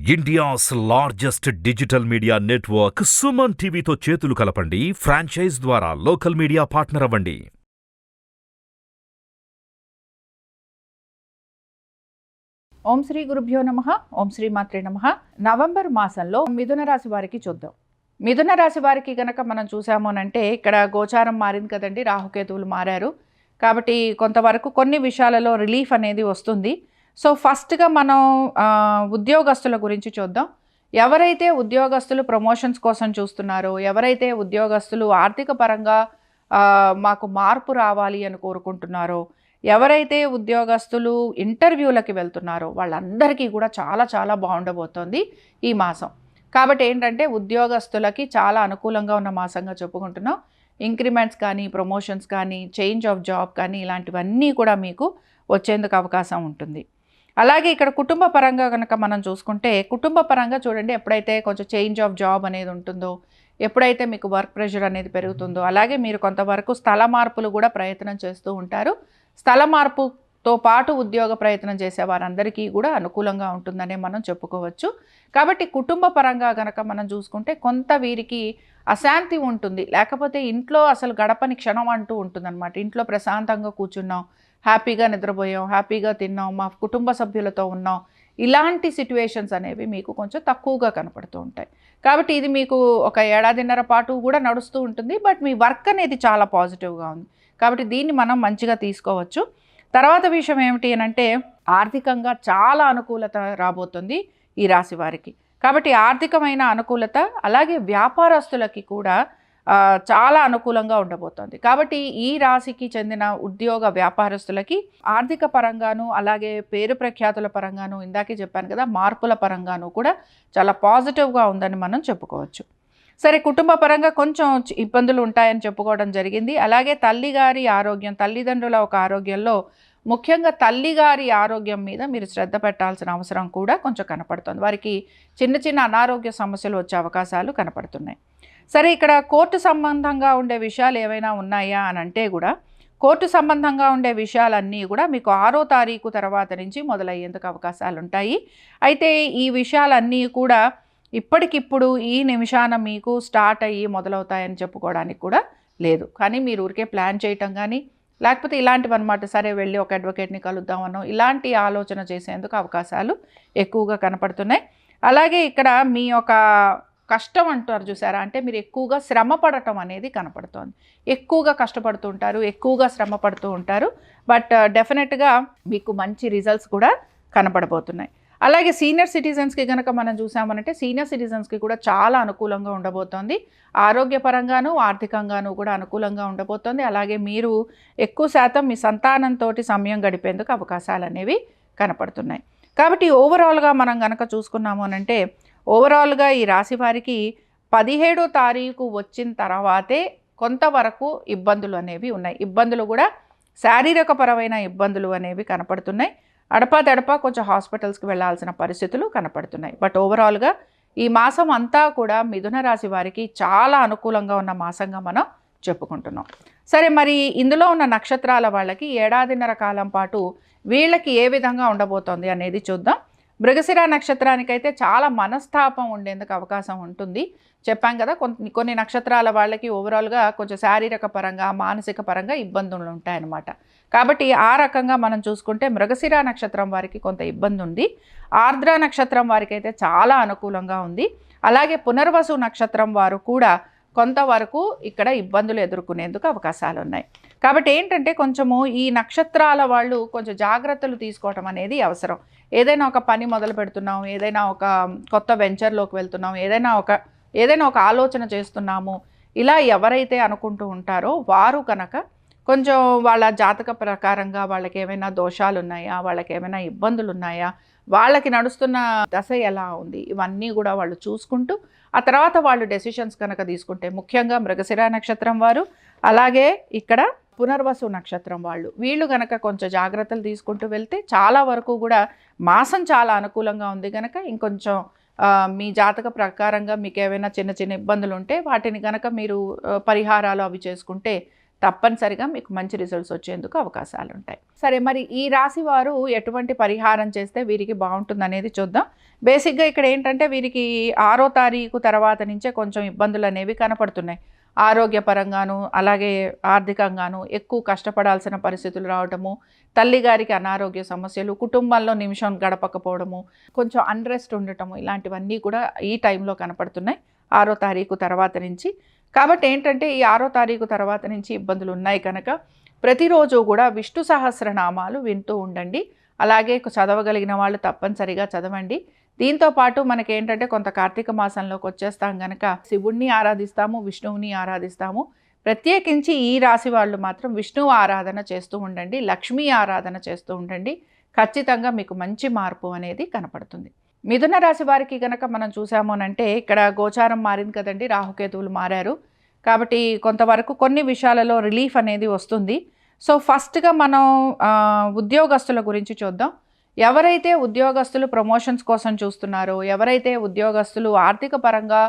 India's largest digital media network Suman టీవీతో చేతులు కలపండి. ఫ్రాంచైజ్ ద్వారా లోకల్ మీడియా పార్ట్నర్ అవ్వండి. ఓం శ్రీ గురుభ్యో నమః. ఓం శ్రీ మాత్రే నమః. నవంబర్ మాసంలో మిథున రాశి వారికి చూద్దాం. మిథున రాశి వారికి కనుక మనం చూసాము అంటే ఇక్కడ గోచారం మారింది కదండి, రాహుకేతువులు మారారు. కాబట్టి కొంతవరకు కొన్ని విషయాలలో రిలీఫ్ అనేది వస్తుంది. సో ఫస్ట్గా మనం ఉద్యోగస్తుల గురించి చూద్దాం. ఎవరైతే ఉద్యోగస్తులు ప్రమోషన్స్ కోసం చూస్తున్నారో, ఎవరైతే ఉద్యోగస్తులు ఆర్థిక పరంగా మాకు మార్పు రావాలి అని కోరుకుంటున్నారో, ఎవరైతే ఉద్యోగస్తులు ఇంటర్వ్యూలకి వెళ్తున్నారో వాళ్ళందరికీ కూడా చాలా చాలా బాగుండబోతోంది ఈ మాసం. కాబట్టి ఏంటంటే ఉద్యోగస్తులకి చాలా అనుకూలంగా ఉన్న మాసంగా చెప్పుకుంటున్నాం. ఇంక్రిమెంట్స్ కానీ, ప్రమోషన్స్ కానీ, చేంజ్ ఆఫ్ జాబ్ కానీ ఇలాంటివన్నీ కూడా మీకు వచ్చేందుకు అవకాశం ఉంటుంది. అలాగే ఇక్కడ కుటుంబ పరంగా కనుక మనం చూసుకుంటే, కుటుంబ పరంగా చూడండి, ఎప్పుడైతే కొంచెం చేంజ్ ఆఫ్ జాబ్ అనేది ఉంటుందో, ఎప్పుడైతే మీకు వర్క్ ప్రెషర్ అనేది పెరుగుతుందో, అలాగే మీరు కొంతవరకు స్థల మార్పులు కూడా ప్రయత్నం చేస్తూ ఉంటారు. స్థల మార్పుతో పాటు ఉద్యోగ ప్రయత్నం చేసే వారందరికీ కూడా అనుకూలంగా ఉంటుందనే మనం చెప్పుకోవచ్చు. కాబట్టి కుటుంబ పరంగా కనుక మనం చూసుకుంటే కొంత వీరికి అశాంతి ఉంటుంది, లేకపోతే ఇంట్లో అసలు గడపని క్షణం అంటూ ఉంటుందన్నమాట. ఇంట్లో ప్రశాంతంగా కూర్చున్నాం, హ్యాపీగా నిద్రపోయాం, హ్యాపీగా తిన్నాం, మా కుటుంబ సభ్యులతో ఉన్నాం, ఇలాంటి సిట్యుయేషన్స్ అనేవి మీకు కొంచెం తక్కువగా కనపడుతూ ఉంటాయి. కాబట్టి ఇది మీకు ఒక ఏడాదిన్నర పాటు కూడా నడుస్తూ ఉంటుంది. బట్ మీ వర్క్ అనేది చాలా పాజిటివ్గా ఉంది, కాబట్టి దీన్ని మనం మంచిగా తీసుకోవచ్చు. తర్వాత విషయం ఏమిటి అని అంటే, ఆర్థికంగా చాలా అనుకూలత రాబోతుంది ఈ రాశి వారికి. కాబట్టి ఆర్థికమైన అనుకూలత, అలాగే వ్యాపారస్తులకి కూడా చాలా అనుకూలంగా ఉండబోతోంది. కాబట్టి ఈ రాశికి చెందిన ఉద్యోగ వ్యాపారస్తులకి ఆర్థిక పరంగాను, అలాగే పేరు ప్రఖ్యాతుల పరంగాను, ఇందాకే చెప్పాను కదా, మార్పుల పరంగాను కూడా చాలా పాజిటివ్గా ఉందని మనం చెప్పుకోవచ్చు. సరే, కుటుంబ పరంగా కొంచెం ఇబ్బందులు ఉంటాయని చెప్పుకోవడం జరిగింది. అలాగే తల్లిగారి ఆరోగ్యం, తల్లిదండ్రుల ఒక ఆరోగ్యంలో, ముఖ్యంగా తల్లిగారి ఆరోగ్యం మీద మీరు శ్రద్ధ పెట్టాల్సిన అవసరం కూడా కొంచెం కనపడుతుంది. వారికి చిన్న చిన్న అనారోగ్య సమస్యలు వచ్చే అవకాశాలు కనపడుతున్నాయి. సరే, ఇక్కడ కోర్టు సంబంధంగా ఉండే విషయాలు ఏవైనా ఉన్నాయా అని అంటే కూడా, కోర్టు సంబంధంగా ఉండే విషయాలన్నీ కూడా మీకు 6వ తారీఖు తర్వాత నుంచి మొదలయ్యేందుకు అవకాశాలు ఉంటాయి. అయితే ఈ విషయాలన్నీ కూడా ఇప్పటికిప్పుడు ఈ నిమిషాన మీకు స్టార్ట్ అయ్యి మొదలవుతాయని చెప్పుకోవడానికి కూడా లేదు. కానీ మీరు ఊరికే ప్లాన్ చేయటం కానీ, లేకపోతే ఇలాంటివి అనమాట, సరే వెళ్ళి ఒక అడ్వకేట్ని కలుద్దామనో, ఇలాంటి ఆలోచన చేసేందుకు అవకాశాలు ఎక్కువగా కనపడుతున్నాయి. అలాగే ఇక్కడ మీ యొక్క కష్టం అంటారు చూసారా, అంటే మీరు ఎక్కువగా శ్రమ పడటం అనేది కనపడుతోంది. ఎక్కువగా కష్టపడుతూ ఉంటారు, ఎక్కువగా శ్రమ పడుతూ ఉంటారు. బట్ డెఫినెట్గా మీకు మంచి రిజల్ట్స్ కూడా కనపడబోతున్నాయి. అలాగే సీనియర్ సిటిజన్స్కి కనుక మనం చూసామనంటే, సీనియర్ సిటిజన్స్కి కూడా చాలా అనుకూలంగా ఉండబోతోంది. ఆరోగ్యపరంగాను, ఆర్థికంగాను కూడా అనుకూలంగా ఉండబోతోంది. అలాగే మీరు ఎక్కువ శాతం మీ సంతానంతో సమయం గడిపేందుకు అవకాశాలు అనేవి కనపడుతున్నాయి. కాబట్టి ఓవరాల్గా మనం కనుక చూసుకున్నాము అనంటే, ఓవరాల్గా ఈ రాశి వారికి 17వ తారీఖు వచ్చిన తర్వాతే కొంతవరకు ఇబ్బందులు అనేవి ఉన్నాయి. ఇబ్బందులు కూడా శారీరకపరమైన ఇబ్బందులు అనేవి కనపడుతున్నాయి. అడపాదడపా కొంచెం హాస్పిటల్స్కి వెళ్ళాల్సిన పరిస్థితులు కనపడుతున్నాయి. బట్ ఓవరాల్గా ఈ మాసం అంతా కూడా మిథున రాశి వారికి చాలా అనుకూలంగా ఉన్న మాసంగా మనం చెప్పుకుంటున్నాం. సరే, మరి ఇందులో ఉన్న నక్షత్రాల వాళ్ళకి ఏడాదిన్నర కాలం పాటు వీళ్ళకి ఏ విధంగా ఉండబోతోంది అనేది చూద్దాం. మృగశిర నక్షత్రానికైతే చాలా మనస్తాపం ఉండేందుకు అవకాశం ఉంటుంది. చెప్పాం కదా, కొన్ని నక్షత్రాల వాళ్ళకి ఓవరాల్గా కొంచెం శారీరక పరంగా, మానసిక పరంగా ఇబ్బందులు ఉంటాయన్నమాట. కాబట్టి ఆ రకంగా మనం చూసుకుంటే మృగశిర నక్షత్రం వారికి కొంత ఇబ్బంది ఉంది. ఆర్ద్ర నక్షత్రం వారికి అయితే చాలా అనుకూలంగా ఉంది. అలాగే పునర్వసు నక్షత్రం వారు కూడా కొంతవరకు ఇక్కడ ఇబ్బందులు ఎదుర్కొనేందుకు అవకాశాలు ఉన్నాయి. కాబట్టి ఏంటంటే కొంచెము ఈ నక్షత్రాల వాళ్ళు కొంచెం జాగ్రత్తలు తీసుకోవటం అనేది అవసరం. ఏదైనా ఒక పని మొదలు పెడుతున్నాం, ఏదైనా ఒక కొత్త వెంచర్లోకి వెళ్తున్నాం, ఏదైనా ఒక ఆలోచన చేస్తున్నాము, ఇలా ఎవరైతే అనుకుంటూ ఉంటారో వారు కనుక కొంచెం వాళ్ళ జాతక ప్రకారంగా వాళ్ళకి ఏమైనా దోషాలు ఉన్నాయా, వాళ్ళకి ఏమైనా ఇబ్బందులు ఉన్నాయా, వాళ్ళకి నడుస్తున్న దశ ఎలా ఉంది, ఇవన్నీ కూడా వాళ్ళు చూసుకుంటూ ఆ తర్వాత వాళ్ళు డెసిషన్స్ కనుక తీసుకుంటే, ముఖ్యంగా మృగశిర నక్షత్రం వారు, అలాగే ఇక్కడ పునర్వసు నక్షత్రం వీళ్ళు కనుక కొంచెం జాగ్రత్తలు తీసుకుంటూ వెళ్తే చాలా వరకు కూడా మాసం చాలా అనుకూలంగా ఉంది. కనుక ఇంకొంచెం మీ జాతక ప్రకారంగా మీకు ఏమైనా చిన్న చిన్న ఇబ్బందులు ఉంటే వాటిని కనుక మీరు పరిహారాలు అవి చేసుకుంటే తప్పనిసరిగా మీకు మంచి రిజల్ట్స్ వచ్చేందుకు అవకాశాలు ఉంటాయి. సరే, మరి ఈ రాశి వారు ఎటువంటి పరిహారం చేస్తే వీరికి బాగుంటుంది అనేది చూద్దాం. బేసిక్గా ఇక్కడ ఏంటంటే వీరికి 6వ తారీఖు తర్వాత నుంచే కొంచెం ఇబ్బందులు అనేవి కనపడుతున్నాయి. ఆరోగ్యపరంగాను అలాగే ఆర్థికంగాను ఎక్కువ కష్టపడాల్సిన పరిస్థితులు రావడము, తల్లిగారికి అనారోగ్య సమస్యలు, కుటుంబంలో నిమిషం గడపకపోవడము, కొంచెం అన్రెస్ట్ ఉండటము, ఇలాంటివన్నీ కూడా ఈ టైంలో కనపడుతున్నాయి 6వ తారీఖు తర్వాత నుంచి. కాబట్టి ఏంటంటే ఈ 6వ తారీఖు తర్వాత నుంచి ఇబ్బందులు ఉన్నాయి కనుక ప్రతిరోజు కూడా విష్ణు సహస్రనామాలు వింటూ ఉండండి. అలాగే చదవగలిగిన వాళ్ళు తప్పనిసరిగా చదవండి. దీంతోపాటు మనకేంటంటే కొంత కార్తీక మాసంలోకి వచ్చేస్తాం కనుక శివుణ్ణి ఆరాధిస్తాము, విష్ణువుని ఆరాధిస్తాము. ప్రత్యేకించి ఈ రాశి వాళ్ళు మాత్రం విష్ణువు ఆరాధన చేస్తూ ఉండండి, లక్ష్మీ ఆరాధన చేస్తూ ఉండండి. ఖచ్చితంగా మీకు మంచి మార్పు అనేది కనపడుతుంది. మిథున రాశి వారికి కనుక మనం చూసాము అంటే ఇక్కడ గోచారం మారింది కదండి, రాహుకేతువులు మారారు. కాబట్టి కొంతవరకు కొన్ని విషయాలలో రిలీఫ్ అనేది వస్తుంది. సో ఫస్ట్గా మనం ఉద్యోగస్తుల గురించి చూద్దాం. ఎవరైతే ఉద్యోగస్తులు ప్రమోషన్స్ కోసం చూస్తున్నారో, ఎవరైతే ఉద్యోగస్తులు ఆర్థిక పరంగా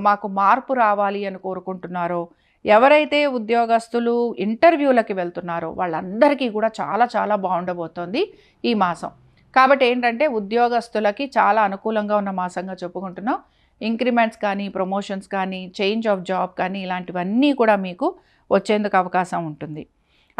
మాకు మార్పు రావాలి అని కోరుకుంటున్నారో, ఎవరైతే ఉద్యోగస్తులు ఇంటర్వ్యూలకి వెళ్తున్నారో వాళ్ళందరికీ కూడా చాలా చాలా బాగుండబోతోంది ఈ మాసం. కాబట్టి ఏంటంటే ఉద్యోగస్తులకి చాలా అనుకూలంగా ఉన్న మాసంగా చెప్పుకుంటున్నాం. ఇంక్రిమెంట్స్ కానీ, ప్రమోషన్స్ కానీ, చేంజ్ ఆఫ్ జాబ్ కానీ ఇలాంటివన్నీ కూడా మీకు వచ్చేందుకు అవకాశం ఉంటుంది.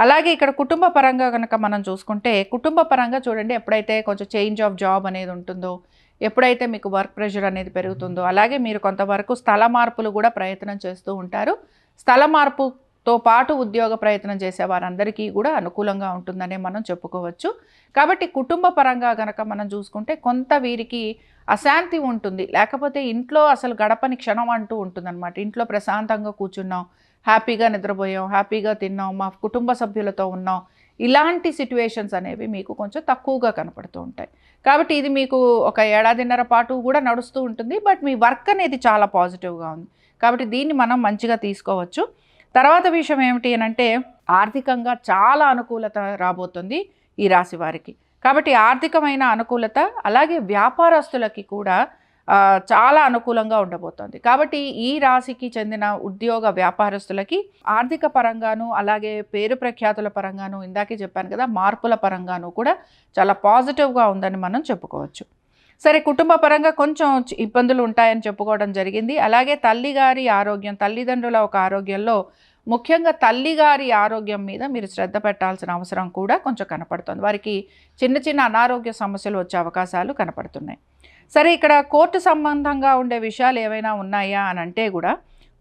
అలాగే ఇక్కడ కుటుంబ పరంగా కనుక మనం చూసుకుంటే, కుటుంబ పరంగా చూడండి, ఎప్పుడైతే కొంచెం చేంజ్ ఆఫ్ జాబ్ అనేది ఉంటుందో, ఎప్పుడైతే మీకు వర్క్ ప్రెషర్ అనేది పెరుగుతుందో, అలాగే మీరు కొంతవరకు స్థల మార్పులు కూడా ప్రయత్నం చేస్తూ ఉంటారు. స్థల మార్పుతో పాటు ఉద్యోగ ప్రయత్నం చేసే వారందరికీ కూడా అనుకూలంగా ఉంటుందనే మనం చెప్పుకోవచ్చు. కాబట్టి కుటుంబ పరంగా కనుక మనం చూసుకుంటే కొంత వీరికి అశాంతి ఉంటుంది, లేకపోతే ఇంట్లో అసలు గడపని క్షణం అంటూ ఉంటుందన్నమాట. ఇంట్లో ప్రశాంతంగా కూర్చున్నాం, హ్యాపీగా నిద్రపోయాం, హ్యాపీగా తిన్నాం, మా కుటుంబ సభ్యులతో ఉన్నాం, ఇలాంటి సిట్యువేషన్స్ అనేవి మీకు కొంచెం తక్కువగా కనపడుతూ ఉంటాయి. కాబట్టి ఇది మీకు ఒక ఏడాదిన్నర పాటు కూడా నడుస్తూ ఉంటుంది. బట్ మీ వర్క్ అనేది చాలా పాజిటివ్గా ఉంది, కాబట్టి దీన్ని మనం మంచిగా తీసుకోవచ్చు. తర్వాత విషయం ఏమిటి అంటే ఆర్థికంగా చాలా అనుకూలత రాబోతుంది ఈ రాశి వారికి. కాబట్టి ఆర్థికమైన అనుకూలత, అలాగే వ్యాపారస్తులకి కూడా చాలా అనుకూలంగా ఉండబోతోంది. కాబట్టి ఈ రాశికి చెందిన ఉద్యోగ వ్యాపారస్తులకి ఆర్థిక పరంగాను, అలాగే పేరు ప్రఖ్యాతుల పరంగాను, ఇందాకే చెప్పాను కదా, మార్పుల పరంగాను కూడా చాలా పాజిటివ్గా ఉందని మనం చెప్పుకోవచ్చు. సరే, కుటుంబ పరంగా కొంచెం ఇబ్బందులు ఉంటాయని చెప్పుకోవడం జరిగింది. అలాగే తల్లిగారి ఆరోగ్యం, తల్లిదండ్రుల ఒక ఆరోగ్యంలో ముఖ్యంగా తల్లిగారి ఆరోగ్యం మీద మీరు శ్రద్ధ పెట్టాల్సిన అవసరం కూడా కొంచెం కనపడుతుంది. వారికి చిన్న చిన్న అనారోగ్య సమస్యలు వచ్చే అవకాశాలు కనపడుతున్నాయి. సరే, ఇక్కడ కోర్టు సంబంధంగా ఉండే విషయాలు ఏవైనా ఉన్నాయా అని అంటే కూడా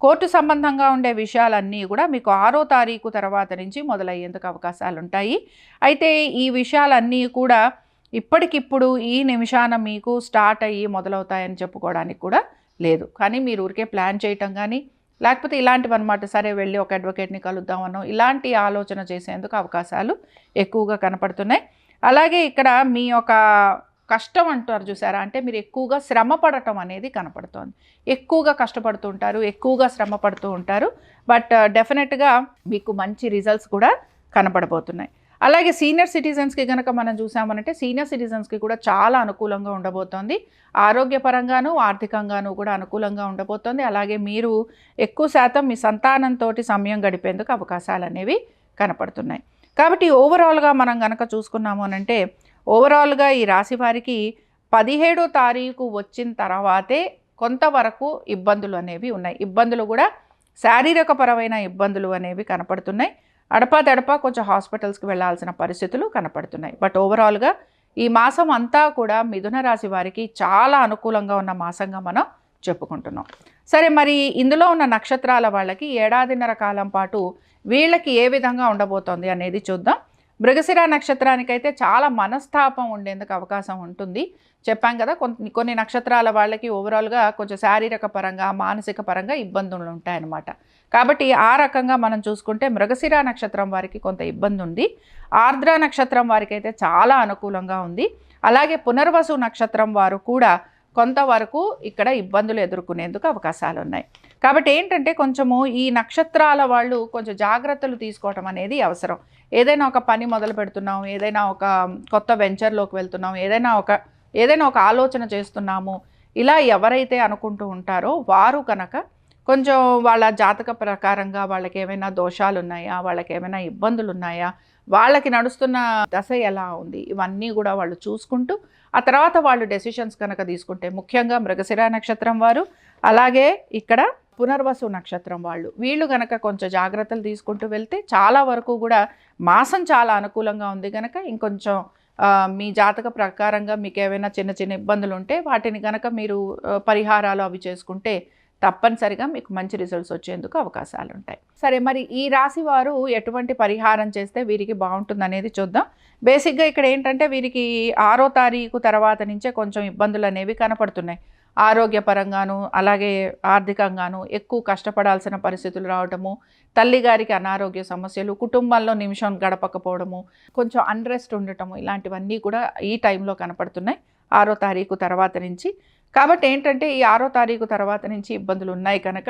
కోర్టు సంబంధంగా ఉండే విషయాలన్నీ కూడా మీకు 6వ తారీఖు తర్వాత నుంచి మొదలయ్యేందుకు అవకాశాలు ఉంటాయి. అయితే ఈ విషయాలన్నీ కూడా ఇప్పటికిప్పుడు ఈ నిమిషాన మీకు స్టార్ట్ అయ్యి మొదలవుతాయని చెప్పుకోవడానికి కూడా లేదు. కానీ మీరు ఊరికే ప్లాన్ చేయటం కానీ, లేకపోతే ఇలాంటివి అనమాట, సరే వెళ్ళి ఒక అడ్వకేట్ని కలుద్దామనో, ఇలాంటి ఆలోచన చేసేందుకు అవకాశాలు ఎక్కువగా కనపడుతున్నాయి. అలాగే ఇక్కడ మీ యొక్క కష్టం అంటారు చూసారా, అంటే మీరు ఎక్కువగా శ్రమ పడటం అనేది కనపడుతోంది. ఎక్కువగా కష్టపడుతూ ఉంటారు, ఎక్కువగా శ్రమ పడుతూ ఉంటారు. బట్ డెఫినెట్గా మీకు మంచి రిజల్ట్స్ కూడా కనపడబోతున్నాయి. అలాగే సీనియర్ సిటిజన్స్కి కనుక మనం చూసామనంటే సీనియర్ సిటిజన్స్కి కూడా చాలా అనుకూలంగా ఉండబోతోంది. ఆరోగ్యపరంగాను, ఆర్థికంగాను కూడా అనుకూలంగా ఉండబోతోంది. అలాగే మీరు ఎక్కువ శాతం మీ సంతానంతో సమయం గడిపేందుకు అవకాశాలు అనేవి కనపడుతున్నాయి. కాబట్టి ఓవరాల్గా మనం కనుక చూసుకున్నాము అనంటే ఓవరాల్గా ఈ రాశి వారికి 17వ తారీఖు వచ్చిన తర్వాతే కొంతవరకు ఇబ్బందులు అనేవి ఉన్నాయి. ఇబ్బందులు కూడా శారీరకపరమైన ఇబ్బందులు అనేవి కనపడుతున్నాయి. అడపాదడపా కొంచెం హాస్పిటల్స్కి వెళ్ళాల్సిన పరిస్థితులు కనపడుతున్నాయి. బట్ ఓవరాల్గా ఈ మాసం అంతా కూడా మిథున రాశి వారికి చాలా అనుకూలంగా ఉన్న మాసంగా మనం చెప్పుకుంటున్నాం. సరే, మరి ఇందులో ఉన్న నక్షత్రాల వాళ్ళకి ఏడాదిన్నర కాలం పాటు వీళ్ళకి ఏ విధంగా ఉండబోతోంది అనేది చూద్దాం. మృగశిర నక్షత్రానికైతే చాలా మనస్తాపం ఉండేందుకు అవకాశం ఉంటుంది. చెప్పాం కదా, కొన్ని నక్షత్రాల వాళ్ళకి ఓవరాల్గా కొంచెం శారీరక పరంగా, మానసిక పరంగా ఇబ్బందులు ఉంటాయన్నమాట. కాబట్టి ఆ రకంగా మనం చూసుకుంటే మృగశిర నక్షత్రం వారికి కొంత ఇబ్బంది ఉంది. ఆర్ద్ర నక్షత్రం వారికి అయితే చాలా అనుకూలంగా ఉంది. అలాగే పునర్వసు నక్షత్రం వారు కూడా కొంతవరకు ఇక్కడ ఇబ్బందులు ఎదుర్కొనేందుకు అవకాశాలు ఉన్నాయి. కాబట్టి ఏంటంటే కొంచెము ఈ నక్షత్రాల వాళ్ళు కొంచెం జాగ్రత్తలు తీసుకోవటం అనేది అవసరం. ఏదైనా ఒక పని మొదలు పెడుతున్నాం, ఏదైనా ఒక కొత్త వెంచర్లోకి వెళ్తున్నాం, ఏదైనా ఒక ఆలోచన చేస్తున్నాము, ఇలా ఎవరైతే అనుకుంటూ ఉంటారో వారు కనుక కొంచెం వాళ్ళ జాతక ప్రకారంగా వాళ్ళకి ఏమైనా దోషాలు ఉన్నాయా, వాళ్ళకి ఏమైనా ఇబ్బందులు ఉన్నాయా, వాళ్ళకి నడుస్తున్న దశ ఎలా ఉంది, ఇవన్నీ కూడా వాళ్ళు చూసుకుంటూ ఆ తర్వాత వాళ్ళు డెసిషన్స్ కనుక తీసుకుంటే, ముఖ్యంగా మృగశిర నక్షత్రం వారు, అలాగే ఇక్కడ పునర్వసు నక్షత్రం వీళ్ళు కనుక కొంచెం జాగ్రత్తలు తీసుకుంటూ వెళ్తే చాలా వరకు కూడా మాసం చాలా అనుకూలంగా ఉంది కనుక ఇంకొంచెం మీ జాతక ప్రకారంగా మీకు ఏమైనా చిన్న చిన్న ఇబ్బందులు ఉంటే వాటిని కనుక మీరు పరిహారాలు అవి చేసుకుంటే తప్పనిసరిగా మీకు మంచి రిజల్ట్స్ వచ్చేందుకు అవకాశాలు ఉంటాయి. సరే, మరి ఈ రాశి వారు ఎటువంటి పరిహారం చేస్తే వీరికి బాగుంటుంది అనేది చూద్దాం. బేసిక్గా ఇక్కడ ఏంటంటే వీరికి 6వ తారీఖు తర్వాత నుంచే కొంచెం ఇబ్బందులు అనేవి కనపడుతున్నాయి. ఆరోగ్యపరంగాను అలాగే ఆర్థికంగాను ఎక్కువ కష్టపడాల్సిన పరిస్థితులు రావటము, తల్లిగారికి అనారోగ్య సమస్యలు, కుటుంబంలో నిమిషం గడపకపోవడము, కొంచెం అన్రెస్ట్ ఉండటము, ఇలాంటివన్నీ కూడా ఈ టైంలో కనపడుతున్నాయి 6వ తారీఖు తర్వాత నుంచి. కాబట్టి ఏంటంటే ఈ 6వ తారీఖు తర్వాత నుంచి ఇబ్బందులు ఉన్నాయి కనుక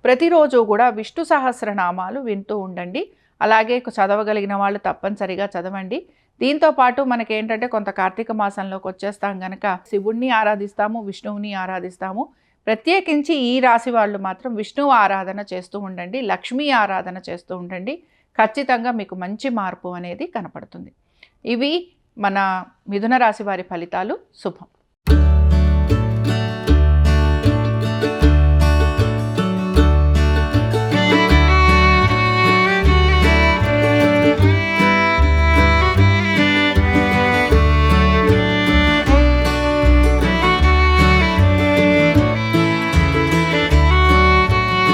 ప్రతిరోజు కూడా విష్ణు సహస్రనామాలు వింటూ ఉండండి. అలాగే చదవగలిగిన వాళ్ళు తప్పనిసరిగా చదవండి. దీంతో పాటు మనకేంటంటే కొంత కార్తీక మాసంలోకి వచ్చేస్తాం కనుక శివుణ్ణి ఆరాధిస్తాము, విష్ణువుని ఆరాధిస్తాము. ప్రత్యేకించి ఈ రాశి వాళ్ళు మాత్రం విష్ణువు ఆరాధన చేస్తూ ఉండండి, లక్ష్మీ ఆరాధన చేస్తూ ఉండండి. ఖచ్చితంగా మీకు మంచి మార్పు అనేది కనపడుతుంది. ఇవి మన మిథున రాశి వారి ఫలితాలు. శుభం.